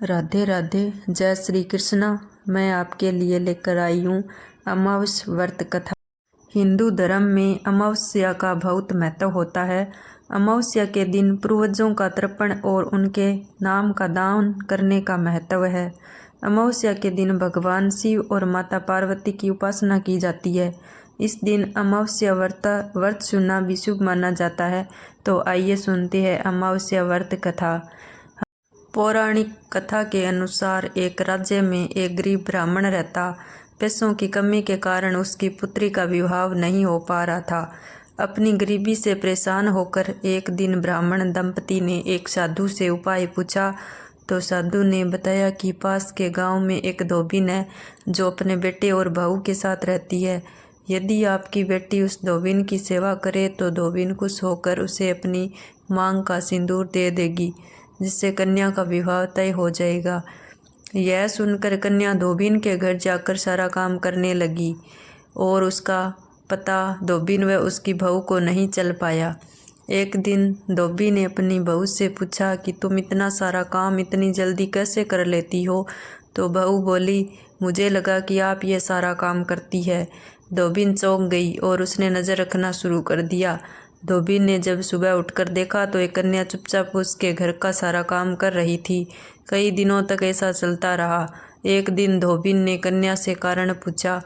राधे राधे। जय श्री कृष्णा। मैं आपके लिए लेकर आई हूँ अमावस्या व्रत कथा। हिंदू धर्म में अमावस्या का बहुत महत्व होता है। अमावस्या के दिन पूर्वजों का तर्पण और उनके नाम का दान करने का महत्व है। अमावस्या के दिन भगवान शिव और माता पार्वती की उपासना की जाती है। इस दिन अमावस्या व्रत सुनना भी शुभ माना जाता है। तो आइए सुनते हैं अमावस्या व्रत कथा। पौराणिक कथा के अनुसार एक राज्य में एक गरीब ब्राह्मण रहता। पैसों की कमी के कारण उसकी पुत्री का विवाह नहीं हो पा रहा था। अपनी गरीबी से परेशान होकर एक दिन ब्राह्मण दंपति ने एक साधु से उपाय पूछा। तो साधु ने बताया कि पास के गांव में एक धोबिन है जो अपने बेटे और बहू के साथ रहती है। यदि आपकी बेटी उस धोबिन की सेवा करे तो धोबिन खुश होकर उसे अपनी मांग का सिंदूर दे देगी, जिससे कन्या का विवाह तय हो जाएगा। यह सुनकर कन्या धोबिन के घर जाकर सारा काम करने लगी और उसका पता धोबिन व उसकी बहू को नहीं चल पाया। एक दिन धोबी ने अपनी बहू से पूछा कि तुम इतना सारा काम इतनी जल्दी कैसे कर लेती हो। तो बहू बोली, मुझे लगा कि आप ये सारा काम करती है। धोबिन चौंक गई और उसने नज़र रखना शुरू कर दिया। धोबिन ने जब सुबह उठकर देखा तो एक कन्या चुपचाप उसके घर का सारा काम कर रही थी। कई दिनों तक ऐसा चलता रहा। एक दिन धोबिन ने कन्या से कारण पूछा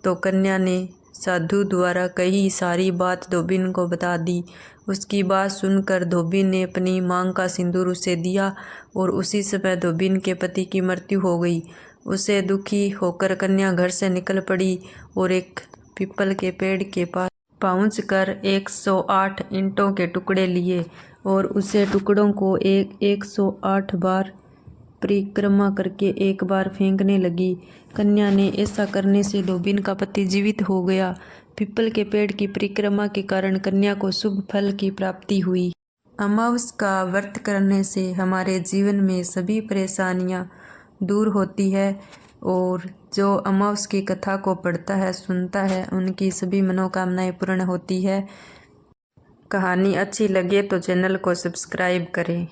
तो कन्या ने साधु द्वारा कही सारी बात धोबिन को बता दी। उसकी बात सुनकर धोबिन ने अपनी मांग का सिंदूर उसे दिया और उसी समय धोबिन के पति की मृत्यु हो गई। उसे दुखी होकर कन्या घर से निकल पड़ी और एक पीपल के पेड़ के पास पहुंचकर 108 ईंटों के टुकड़े लिए और उसे टुकड़ों को 108 बार परिक्रमा करके एक बार फेंकने लगी। कन्या ने ऐसा करने से धोबिन का पति जीवित हो गया। पीपल के पेड़ की परिक्रमा के कारण कन्या को शुभ फल की प्राप्ति हुई। अमावस्या का व्रत करने से हमारे जीवन में सभी परेशानियां दूर होती है और जो अमावस्या की कथा को पढ़ता है, सुनता है, उनकी सभी मनोकामनाएं पूर्ण होती है। कहानी अच्छी लगे तो चैनल को सब्सक्राइब करें।